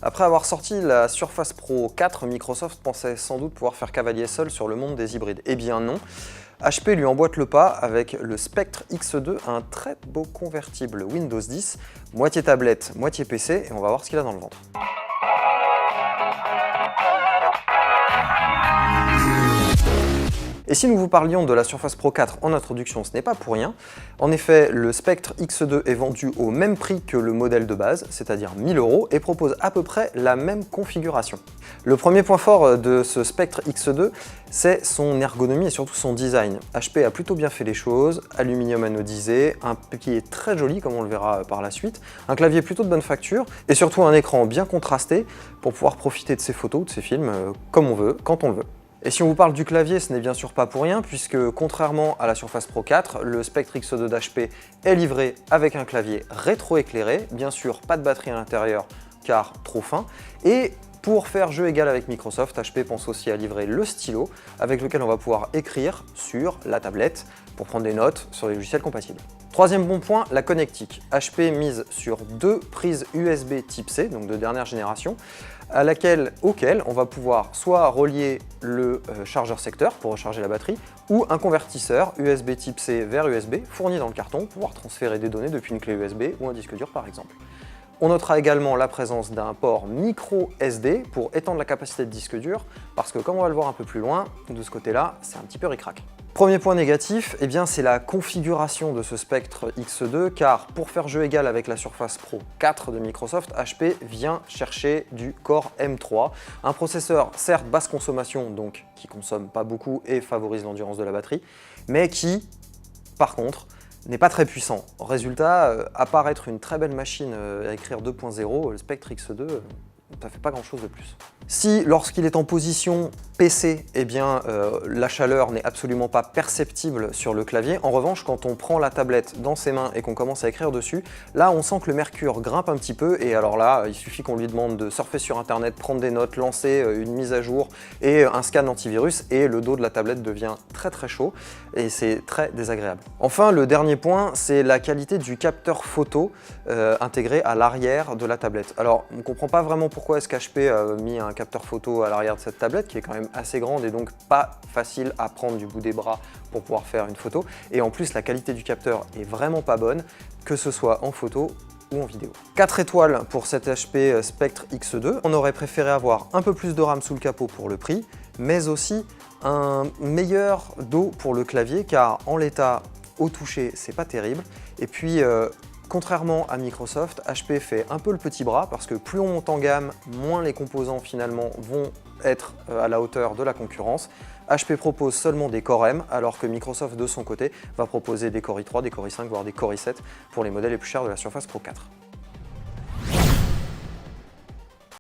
Après avoir sorti la Surface Pro 4, Microsoft pensait sans doute pouvoir faire cavalier seul sur le monde des hybrides. Eh bien non, HP lui emboîte le pas avec le Spectre X2, un très beau convertible Windows 10, moitié tablette, moitié PC, et on va voir ce qu'il a dans le ventre. Et si nous vous parlions de la Surface Pro 4 en introduction, ce n'est pas pour rien. En effet, le Spectre X2 est vendu au même prix que le modèle de base, c'est-à-dire 1000 € et propose à peu près la même configuration. Le premier point fort de ce Spectre X2, c'est son ergonomie et surtout son design. HP a plutôt bien fait les choses, aluminium anodisé, un pied très joli comme on le verra par la suite, un clavier plutôt de bonne facture et surtout un écran bien contrasté pour pouvoir profiter de ses photos ou de ses films comme on veut, quand on le veut. Et si on vous parle du clavier, ce n'est bien sûr pas pour rien, puisque contrairement à la Surface Pro 4, le Spectre X2 d'HP est livré avec un clavier rétro-éclairé, bien sûr pas de batterie à l'intérieur car trop fin, et pour faire jeu égal avec Microsoft, HP pense aussi à livrer le stylo, avec lequel on va pouvoir écrire sur la tablette pour prendre des notes sur les logiciels compatibles. Troisième bon point, la connectique. HP mise sur 2 prises USB Type C, donc de dernière génération, auquel on va pouvoir soit relier le chargeur secteur pour recharger la batterie, ou un convertisseur USB Type C vers USB fourni dans le carton pour pouvoir transférer des données depuis une clé USB ou un disque dur par exemple. On notera également la présence d'un port micro SD pour étendre la capacité de disque dur, parce que comme on va le voir un peu plus loin, de ce côté-là, c'est un petit peu ric-rac. Premier point négatif, eh bien, c'est la configuration de ce Spectre X2, car pour faire jeu égal avec la Surface Pro 4 de Microsoft, HP vient chercher du Core M3, un processeur certes basse consommation, donc qui consomme pas beaucoup et favorise l'endurance de la batterie, mais qui, par contre, n'est pas très puissant. Résultat, à part être une très belle machine à écrire 2.0, le Spectre X2, ça fait pas grand chose de plus. Si lorsqu'il est en position PC, eh bien, la chaleur n'est absolument pas perceptible sur le clavier, en revanche quand on prend la tablette dans ses mains et qu'on commence à écrire dessus, là on sent que le mercure grimpe un petit peu et alors là il suffit qu'on lui demande de surfer sur internet, prendre des notes, lancer une mise à jour et un scan antivirus et le dos de la tablette devient très chaud et c'est très désagréable. Enfin le dernier point, c'est la qualité du capteur photo intégré à l'arrière de la tablette. Alors on ne comprend pas vraiment pourquoi est-ce qu'HP a mis un capteur photo à l'arrière de cette tablette qui est quand même assez grande et donc pas facile à prendre du bout des bras pour pouvoir faire une photo. Et en plus la qualité du capteur est vraiment pas bonne, que ce soit en photo ou en vidéo. 4 étoiles pour cet HP Spectre X2. On aurait préféré avoir un peu plus de RAM sous le capot pour le prix, mais aussi un meilleur dos pour le clavier car en l'état au toucher c'est pas terrible. Et puis contrairement à Microsoft, HP fait un peu le petit bras parce que plus on monte en gamme, moins les composants finalement vont être à la hauteur de la concurrence. HP propose seulement des Core M, alors que Microsoft de son côté va proposer des Core i3, des Core i5, voire des Core i7 pour les modèles les plus chers de la Surface Pro 4.